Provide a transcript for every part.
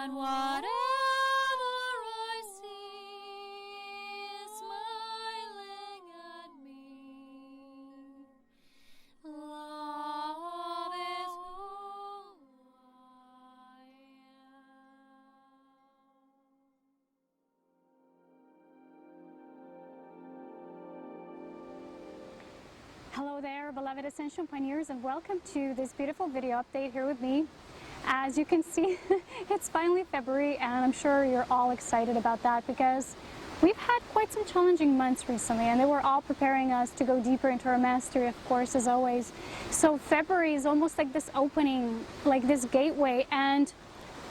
and whatever I see is smiling at me. Love is who I am. Hello there, beloved Ascension Pioneers, and welcome to this beautiful video update here with me. As you can see, it's finally February, and I'm sure you're all excited about that because we've had quite some challenging months recently, and they were all preparing us to go deeper into our mastery, of course, as always. So February is almost like this opening, like this gateway, and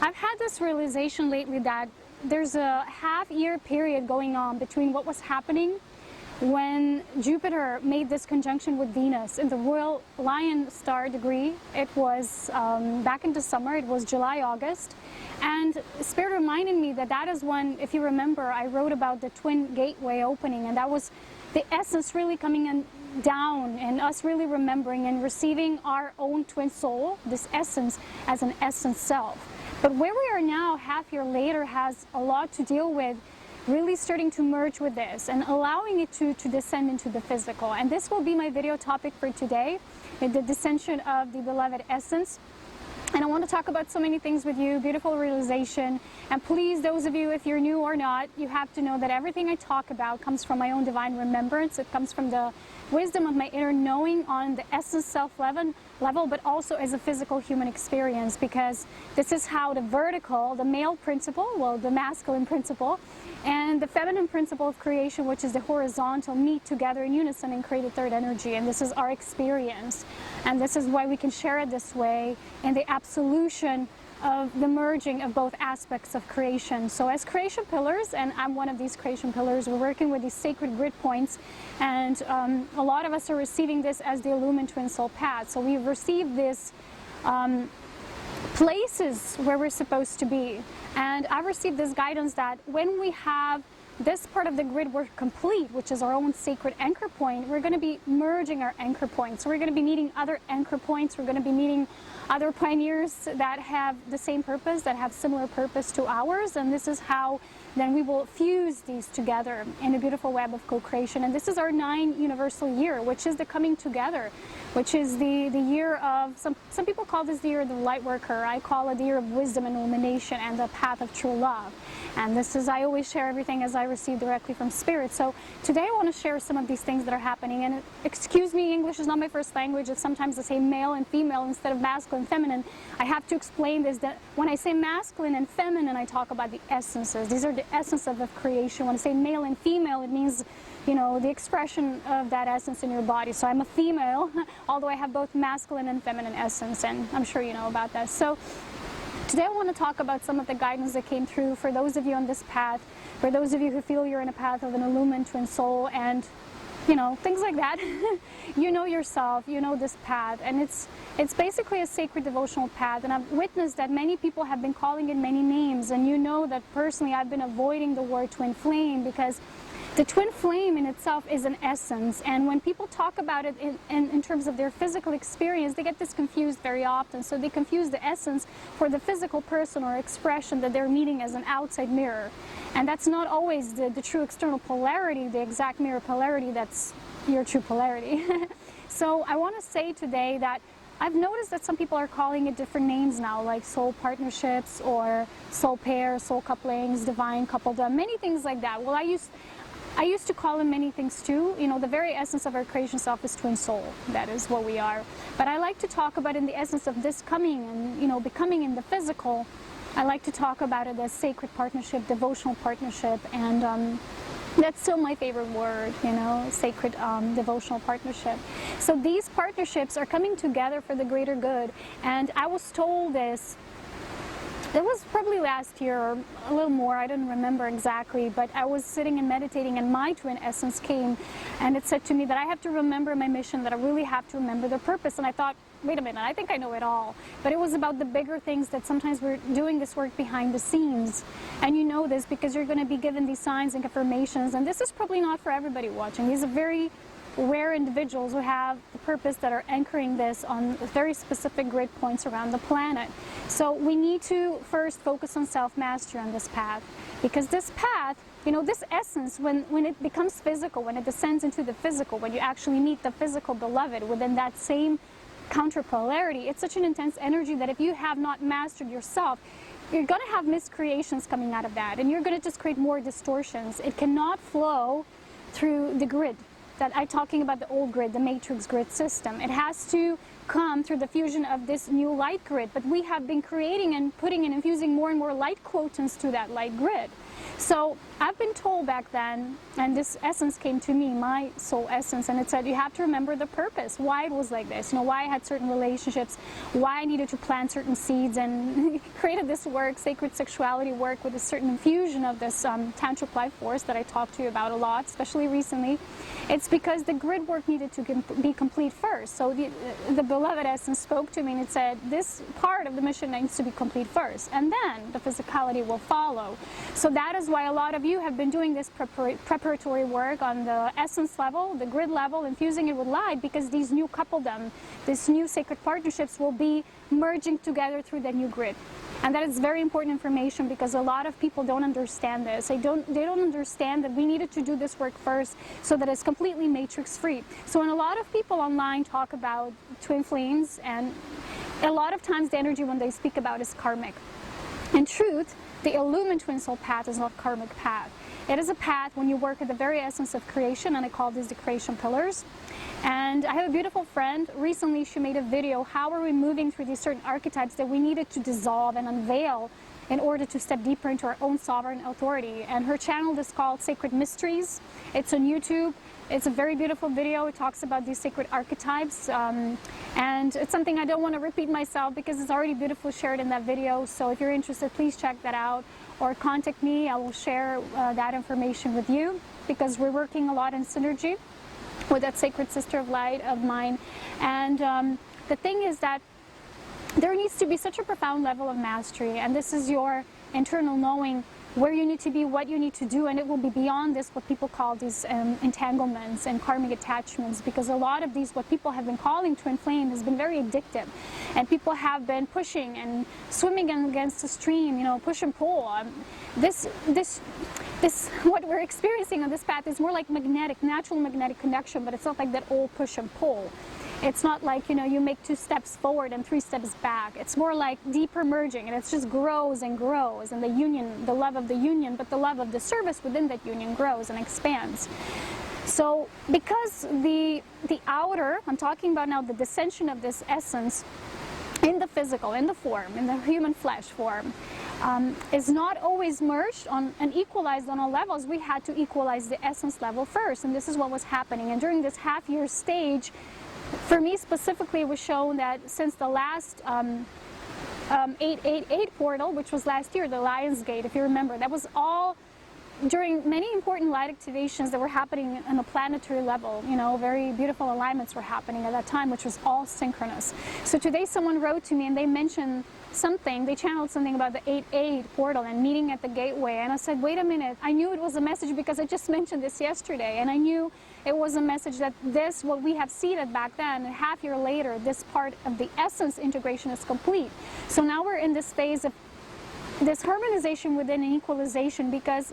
I've had this realization lately that there's a half-year period going on between what was happening when Jupiter made this conjunction with Venus in the royal lion star degree. It was back into summer, it was July, August, and Spirit reminded me that that is when, if you remember, I wrote about the twin gateway opening, and that was the essence really coming in down and us really remembering and receiving our own twin soul, this essence as an essence self. But where we are now, half year later, has a lot to deal with really starting to merge with this and allowing it to descend into the physical. And this will be my video topic for today, the descension of the beloved essence. And I want to talk about so many things with you, beautiful realization. And please, those of you, if you're new or not, you have to know that everything I talk about comes from my own divine remembrance. It comes from the wisdom of my inner knowing on the essence self level, but also as a physical human experience, because this is how the vertical, the male principle, well, the masculine principle, and the feminine principle of creation, which is the horizontal, meet together in unison and create a third energy. And this is our experience. And this is why we can share it this way in the absolution of the merging of both aspects of creation. So as creation pillars, and I'm one of these creation pillars, we're working with these sacred grid points, and a lot of us are receiving this as the Illumined Twin Soul Path. So we've received this places where we're supposed to be. And I've received this guidance that when we have this part of the grid we're complete, which is our own sacred anchor point, we're going to be merging our anchor points. So we're going to be meeting other anchor points. We're going to be meeting other pioneers that have the same purpose, that have similar purpose to ours. And this is how then we will fuse these together in a beautiful web of co-creation. And this is our 9 universal year, which is the coming together, which is the year of, some people call this the year of the light worker. I call it the year of wisdom and illumination and the path of true love. And this is, I always share everything as I receive directly from Spirit. So today I want to share some of these things that are happening. And excuse me, English is not my first language. It's sometimes I say male and female instead of masculine and feminine. I have to explain this, that when I say masculine and feminine, I talk about the essences. These are the essence of creation. When I say male and female, it means, you know, the expression of that essence in your body. So I'm a female, although I have both masculine and feminine essence, and I'm sure you know about that. So today I want to talk about some of the guidance that came through for those of you on this path, for those of you who feel you're in a path of an illumined twin soul, and you know, things like that. You know yourself, you know this path, and it's basically a sacred devotional path. And I've witnessed that many people have been calling it many names, and you know that personally I've been avoiding the word twin flame, because the twin flame in itself is an essence, and when people talk about it in terms of their physical experience, they get this confused very often. So they confuse the essence for the physical person or expression that they're meeting as an outside mirror. And that's not always the true external polarity, the exact mirror polarity that's your true polarity. So I want to say today that I've noticed that some people are calling it different names now, like soul partnerships or soul pairs, soul couplings, divine coupledom, many things like that. Well, I used to call them many things too. You know, the very essence of our creation self is twin soul. That is what we are. But I like to talk about in the essence of this coming and, you know, becoming in the physical. I like to talk about it as sacred partnership, devotional partnership, and that's still my favorite word, you know, sacred devotional partnership. So these partnerships are coming together for the greater good. And I was told this, it was probably last year or a little more, I don't remember exactly, but I was sitting and meditating and my twin essence came and it said to me that I have to remember my mission, that I really have to remember the purpose. And I thought, wait a minute, I think I know it all. But it was about the bigger things that sometimes we're doing this work behind the scenes. And you know this because you're going to be given these signs and confirmations. And this is probably not for everybody watching. These are very rare individuals who have the purpose that are anchoring this on very specific grid points around the planet. So we need to first focus on self-mastery on this path, because this path, you know, this essence, when it becomes physical, when it descends into the physical, when you actually meet the physical beloved within that same counterpolarity, it's such an intense energy that if you have not mastered yourself, you're going to have miscreations coming out of that, and you're going to just create more distortions. It cannot flow through the grid that I'm talking about, the old grid, the matrix grid system. It has to come through the fusion of this new light grid, but we have been creating and putting and infusing more and more light quotants to that light grid. So I've been told back then, and this essence came to me, my soul essence, and it said you have to remember the purpose, why it was like this, you know, why I had certain relationships, why I needed to plant certain seeds, and created this work, sacred sexuality work, with a certain infusion of this tantric life force that I talked to you about a lot, especially recently. It's because the grid work needed to be complete first. So the beloved essence spoke to me and it said, this part of the mission needs to be complete first, and then the physicality will follow. So that is why a lot of you have been doing this preparatory work on the essence level, the grid level, infusing it with light, because these new coupledom, these new sacred partnerships will be merging together through the new grid. And that is very important information, because a lot of people don't understand this. They don't understand that we needed to do this work first so that it's completely matrix free. So when a lot of people online talk about twin flames, and a lot of times the energy when they speak about is karmic. In truth, the Illumined twin soul path is not karmic path. It is a path when you work at the very essence of creation, and I call these the creation pillars. And I have a beautiful friend, recently she made a video, how are we moving through these certain archetypes that we needed to dissolve and unveil in order to step deeper into our own sovereign authority. And her channel is called Sacred Mysteries. It's on YouTube. It's a very beautiful video. It talks about these sacred archetypes, and it's something I don't want to repeat myself because it's already beautifully shared in that video. So if you're interested, please check that out or contact me. I will share that information with you, because we're working a lot in synergy with that sacred sister of light of mine. And the thing is that there needs to be such a profound level of mastery, and this is your internal knowing where you need to be, what you need to do, and it will be beyond this, what people call these entanglements and karmic attachments, because a lot of these, what people have been calling twin flame, has been very addictive, and people have been pushing and swimming against the stream, you know, push and pull. This what we're experiencing on this path is more like magnetic, natural magnetic connection, but it's not like that old push and pull. It's not like, you know, you make 2 steps forward and 3 steps back. It's more like deeper merging, and it just grows and grows, and the union, the love of the union, but the love of the service within that union grows and expands. So because the outer, I'm talking about now the descension of this essence in the physical, in the form, in the human flesh form, is not always merged on and equalized on all levels. We had to equalize the essence level first, and this is what was happening. And during this half-year stage, for me specifically, it was shown that since the last 888 portal, which was last year, the Lion's Gate, if you remember, that was all during many important light activations that were happening on a planetary level. You know, very beautiful alignments were happening at that time, which was all synchronous. So today someone wrote to me and they mentioned something, they channeled something about the 8-8 portal and meeting at the gateway, and I said, wait a minute, I knew it was a message because I just mentioned this yesterday, and I knew it was a message that this, what we have seeded back then, a half year later, this part of the essence integration is complete. So now we're in this phase of this harmonization within an equalization, because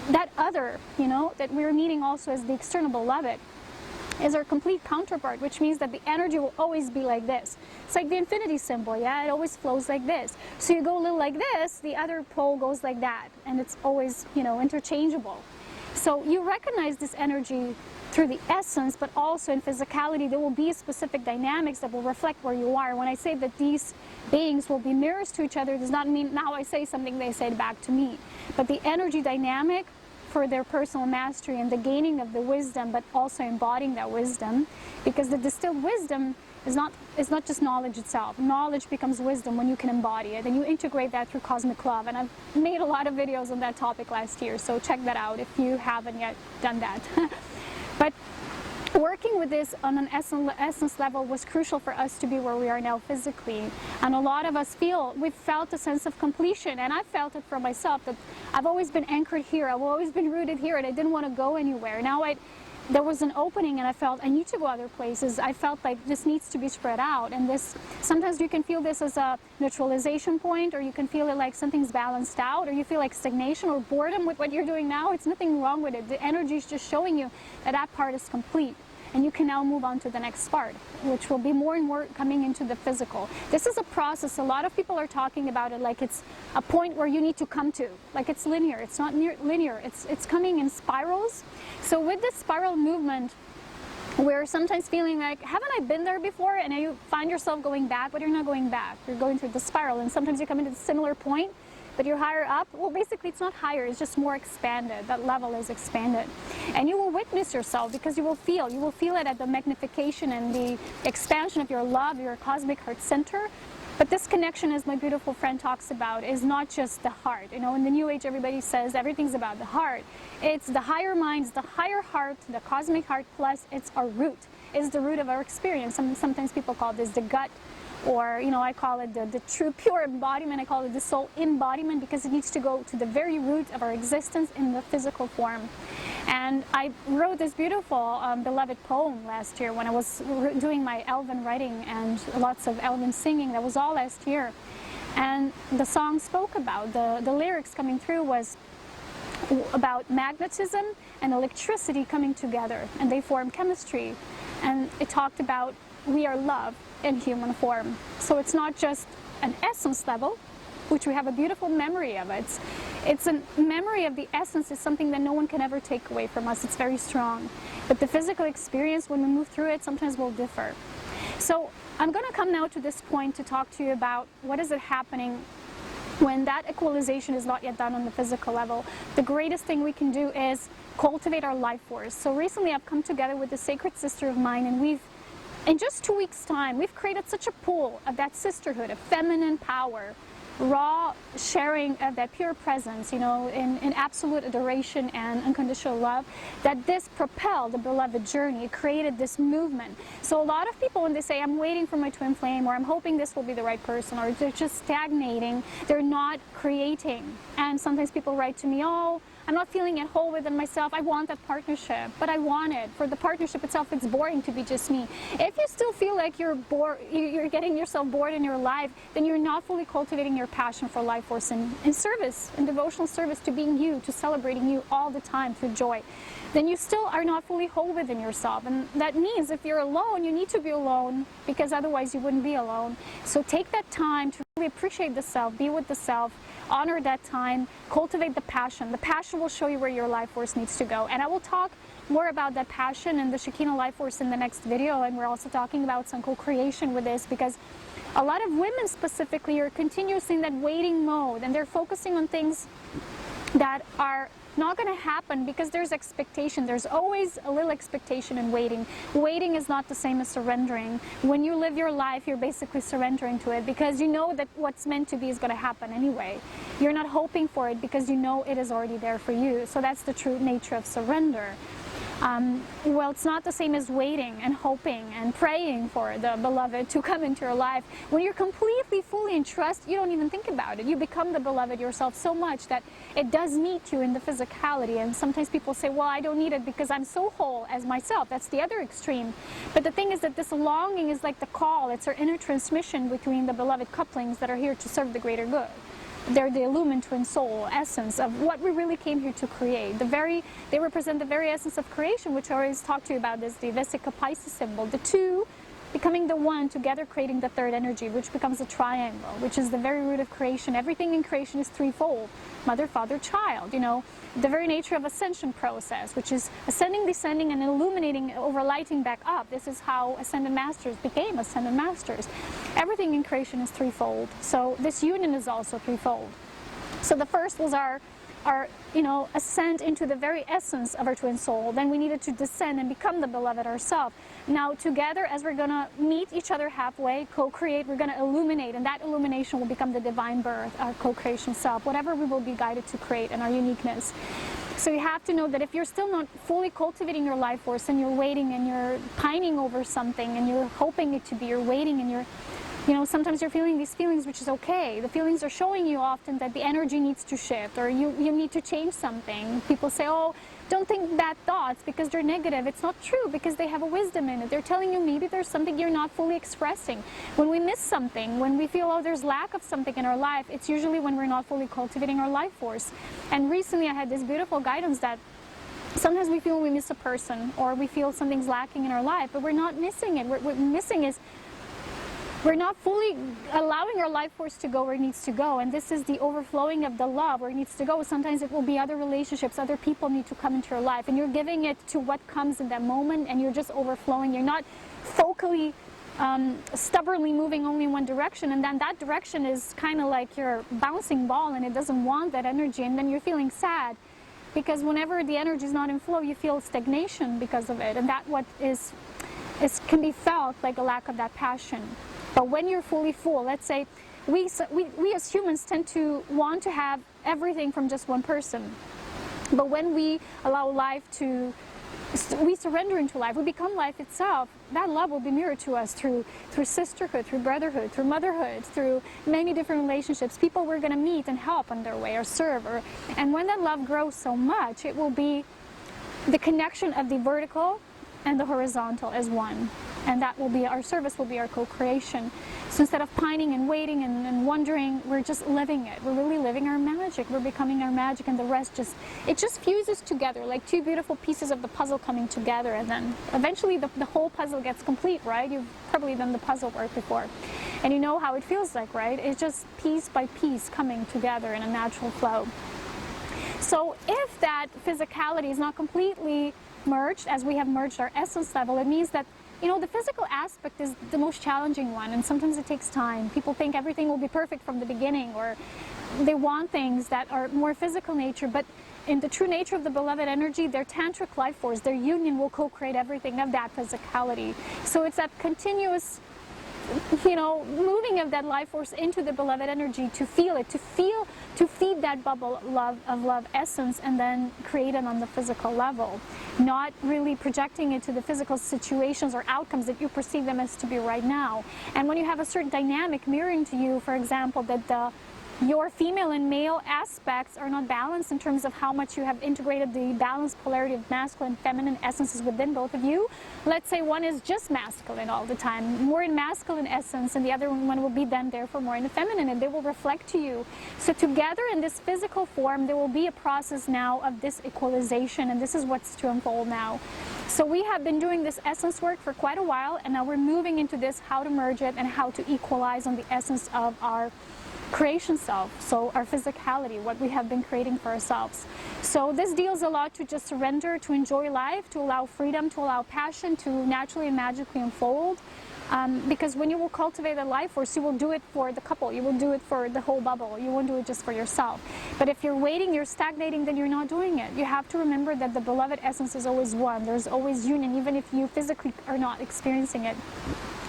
that other, you know, that we're meeting also as the external beloved, is our complete counterpart, which means that the energy will always be like this. It's like the infinity symbol, yeah? It always flows like this. So you go a little like this, the other pole goes like that, and it's always, you know, interchangeable. So you recognize this energy through the essence, but also in physicality, there will be specific dynamics that will reflect where you are. When I say that these beings will be mirrors to each other, does not mean now I say something, they say it back to me. But the energy dynamic for their personal mastery and the gaining of the wisdom, but also embodying that wisdom, because the distilled wisdom is not just knowledge itself. Knowledge becomes wisdom when you can embody it, and you integrate that through cosmic love. And I've made a lot of videos on that topic last year, so check that out if you haven't yet done that. But working with this on an essence level was crucial for us to be where we are now physically. And a lot of us we've felt a sense of completion, and I felt it for myself, that I've always been anchored here, I've always been rooted here, and I didn't want to go anywhere. Now there was an opening, and I felt I need to go other places. I felt like this needs to be spread out, and this, sometimes you can feel this as a neutralization point, or you can feel it like something's balanced out, or you feel like stagnation or boredom with what you're doing now. It's nothing wrong with it. The energy is just showing you that that part is complete, and you can now move on to the next part, which will be more and more coming into the physical. This is a process. A lot of people are talking about it like it's a point where you need to come to, like it's linear. It's not linear. It's coming in spirals. So with this spiral movement, we're sometimes feeling like, haven't I been there before? And you find yourself going back, but you're not going back. You're going through the spiral, and sometimes you come into a similar point, but you're higher up. Well, basically it's not higher, it's just more expanded. That level is expanded. And you will witness yourself, because you will feel it at the magnification and the expansion of your love, your cosmic heart center. But this connection, as my beautiful friend talks about, is not just the heart. You know, in the New Age, everybody says everything's about the heart. It's the higher minds, the higher heart, the cosmic heart, plus it's our root. It's the root of our experience. Sometimes people call this the gut, or, you know, I call it the true pure embodiment. I call it the soul embodiment, because it needs to go to the very root of our existence in the physical form. And I wrote this beautiful beloved poem last year when I was doing my Elven writing and lots of Elven singing. That was all last year. And the song spoke about, the lyrics coming through was about magnetism and electricity coming together, and they form chemistry. And it talked about we are love in human form. So it's not just an essence level, which we have a beautiful memory of. It's a memory of the essence, is something that no one can ever take away from us. It's very strong. But the physical experience, when we move through it, sometimes will differ. So I'm going to come now to this point to talk to you about what is it happening when that equalization is not yet done on the physical level. The greatest thing we can do is cultivate our life force. So recently I've come together with a sacred sister of mine, and we've, in just 2 weeks' time, we've created such a pool of that sisterhood, of feminine power, raw sharing of that pure presence, you know, in absolute adoration and unconditional love, that this propelled the beloved journey. It created this movement. So a lot of people, when they say, I'm waiting for my twin flame, or I'm hoping this will be the right person, or they're just stagnating, they're not creating. And sometimes people write to me, oh, I'm not feeling at whole within myself. I want that partnership, but I want it. For the partnership itself, it's boring to be just me. If you still feel like you're bored, you're getting yourself bored in your life, then you're not fully cultivating your passion for life force in service, in devotional service to being you, to celebrating you all the time through joy. Then you still are not fully whole within yourself. And that means if you're alone, you need to be alone, because otherwise you wouldn't be alone. So take that time to really appreciate the self, be with the self, honor that time, cultivate the passion. The passion will show you where your life force needs to go. And I will talk more about that passion and the Shekinah life force in the next video. And we're also talking about some co-creation with this, because a lot of women specifically are continuously in that waiting mode, and they're focusing on things that are not going to happen because there's expectation. There's always a little expectation in waiting. Waiting is not the same as surrendering. When you live your life, you're basically surrendering to it, because you know that what's meant to be is going to happen anyway. You're not hoping for it because you know it is already there for you. So that's the true nature of surrender. Well, it's not the same as waiting and hoping and praying for the beloved to come into your life. When you're completely, fully in trust, you don't even think about it. You become the beloved yourself so much that it does meet you in the physicality. And sometimes people say, well, I don't need it because I'm so whole as myself. That's the other extreme. But the thing is that this longing is like the call. It's our inner transmission between the beloved couplings that are here to serve the greater good. They're the illumined twin soul essence of what we really came here to create. They represent the very essence of creation, which I always talk to you about, is the Vesica Pisces symbol. The two becoming the one, together creating the third energy, which becomes a triangle, which is the very root of creation. Everything in creation is threefold: mother, father, child. You know, the very nature of ascension process, which is ascending, descending, and illuminating, overlighting back up. This is how ascended masters became ascended masters. Everything in creation is threefold. So this union is also threefold. So the first was our ascent into the very essence of our twin soul. Then we needed to descend and become the beloved ourselves. Now together, as we're going to meet each other halfway, co-create, we're going to illuminate, and that illumination will become the divine birth, our co-creation self, whatever we will be guided to create, and our uniqueness. So you have to know that if you're still not fully cultivating your life force, and you're waiting and you're pining over something and you're hoping it to be, you're waiting and you're You know, sometimes you're feeling these feelings, which is okay. The feelings are showing you often that the energy needs to shift, or you need to change something. People say, oh, don't think bad thoughts because they're negative. It's not true, because they have a wisdom in it. They're telling you maybe there's something you're not fully expressing. When we miss something, when we feel, oh, there's lack of something in our life, it's usually when we're not fully cultivating our life force. And recently I had this beautiful guidance that sometimes we feel we miss a person, or we feel something's lacking in our life, but we're not missing it. What we're missing is we're not fully allowing our life force to go where it needs to go. And this is the overflowing of the love where it needs to go. Sometimes it will be other relationships, other people need to come into your life, and you're giving it to what comes in that moment, and you're just overflowing. You're not focally, stubbornly moving only in one direction, and then that direction is kind of like your bouncing ball, and it doesn't want that energy, and then you're feeling sad. Because whenever the energy is not in flow, you feel stagnation because of it, and that what can be felt like a lack of that passion. But when you're fully full, let's say, we as humans tend to want to have everything from just one person. But when we allow life to, we surrender into life, we become life itself, that love will be mirrored to us through sisterhood, through brotherhood, through motherhood, through many different relationships, people we're going to meet and help on their way, or serve. And when that love grows so much, it will be the connection of the vertical and the horizontal as one. And that will be, our service will be our co-creation. So instead of pining and waiting and wondering, we're just living it. We're really living our magic. We're becoming our magic, and the rest it just fuses together like two beautiful pieces of the puzzle coming together, and then eventually the whole puzzle gets complete, right? You've probably done the puzzle work before. And you know how it feels like, right? It's just piece by piece coming together in a natural flow. So if that physicality is not completely merged, as we have merged our essence level, it means that, you know, the physical aspect is the most challenging one, and sometimes it takes time. People think everything will be perfect from the beginning, or they want things that are more physical nature, but in the true nature of the beloved energy, their tantric life force, their union will co-create everything of that physicality. So it's that continuous, you know, moving of that life force into the beloved energy to feel it, to feed that bubble of love essence, and then create it on the physical level, not really projecting it to the physical situations or outcomes that you perceive them as to be right now. And when you have a certain dynamic mirroring to you, for example, that your female and male aspects are not balanced in terms of how much you have integrated the balanced polarity of masculine and feminine essences within both of you. Let's say one is just masculine all the time, more in masculine essence, and the other one will be then therefore more in the feminine, and they will reflect to you. So together in this physical form, there will be a process now of this equalization, and this is what's to unfold now. So we have been doing this essence work for quite a while, and now we're moving into this, how to merge it and how to equalize on the essence of our creation self, so our physicality, what we have been creating for ourselves. So this deals a lot to just surrender, to enjoy life, to allow freedom, to allow passion to naturally and magically unfold. Because when you will cultivate a life force, you will do it for the couple, you will do it for the whole bubble, you won't do it just for yourself. But if you're waiting, you're stagnating, then you're not doing it. You have to remember that the beloved essence is always one. There's always union, even if you physically are not experiencing it.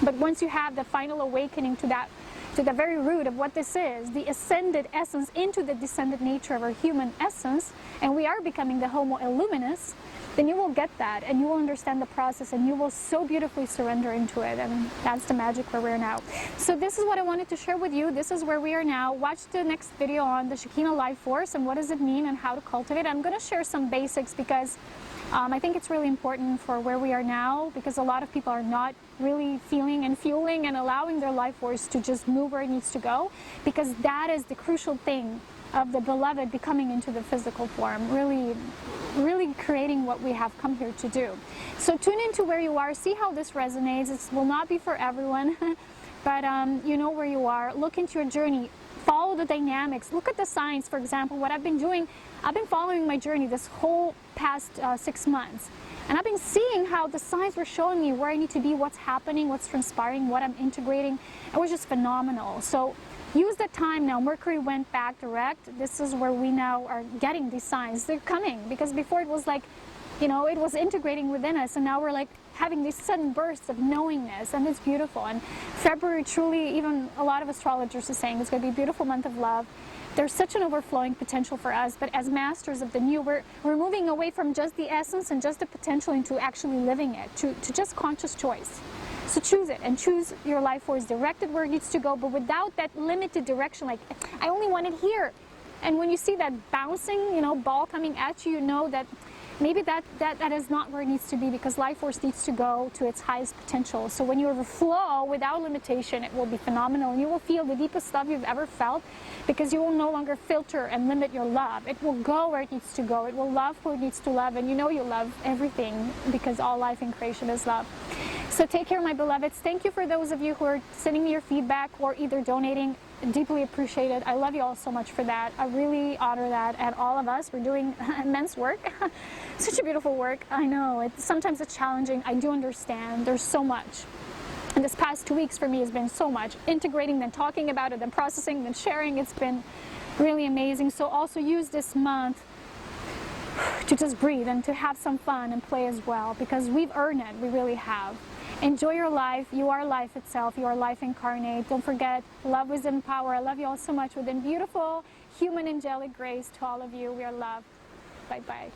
But once you have the final awakening to that, to the very root of what this is, the ascended essence into the descended nature of our human essence, and we are becoming the Homo Illuminus, then you will get that, and you will understand the process, and you will so beautifully surrender into it, and that's the magic where we're now. So this is what I wanted to share with you. This is where we are now. Watch the next video on the Shekinah life force and what does it mean and how to cultivate. I'm going to share some basics because I think it's really important for where we are now, because a lot of people are not really feeling and fueling and allowing their life force to just move where it needs to go, because that is the crucial thing of the beloved becoming into the physical form, really creating what we have come here to do. So tune into where you are, see how this resonates. It will not be for everyone, but you know where you are. Look into your journey. Follow the dynamics. Look at the signs. For example, what I've been doing, I've been following my journey this whole past 6 months. And I've been seeing how the signs were showing me where I need to be, what's happening, what's transpiring, what I'm integrating. It was just phenomenal. So use that time now. Mercury went back direct. This is where we now are getting these signs. They're coming, because before it was like, you know, it was integrating within us, and now we're like having these sudden bursts of knowingness, and it's beautiful. And February, truly, even a lot of astrologers are saying it's going to be a beautiful month of love. There's such an overflowing potential for us, but as masters of the new, we're moving away from just the essence and just the potential into actually living it, to just conscious choice. So choose it and choose your life force directed where it needs to go, but without that limited direction, like, I only want it here. And when you see that bouncing, ball coming at you, you know that maybe that is not where it needs to be, because life force needs to go to its highest potential. So when you overflow without limitation, it will be phenomenal, and you will feel the deepest love you've ever felt, because you will no longer filter and limit your love. It will go where it needs to go. It will love who it needs to love, and you love everything, because all life in creation is love. So take care, my beloveds. Thank you for those of you who are sending me your feedback or either donating. Deeply appreciate it. I love you all so much for that. I really honor that, and all of us. We're doing immense work. Such a beautiful work. I know. Sometimes it's challenging. I do understand. There's so much. And this past 2 weeks for me has been so much. Integrating, then talking about it, then processing, then sharing. It's been really amazing. So also use this month to just breathe and to have some fun and play as well, because we've earned it. We really have. Enjoy your life. You are life itself. You are life incarnate. Don't forget, love, wisdom, power. I love you all so much. Within beautiful, human, angelic grace to all of you. We are love. Bye-bye.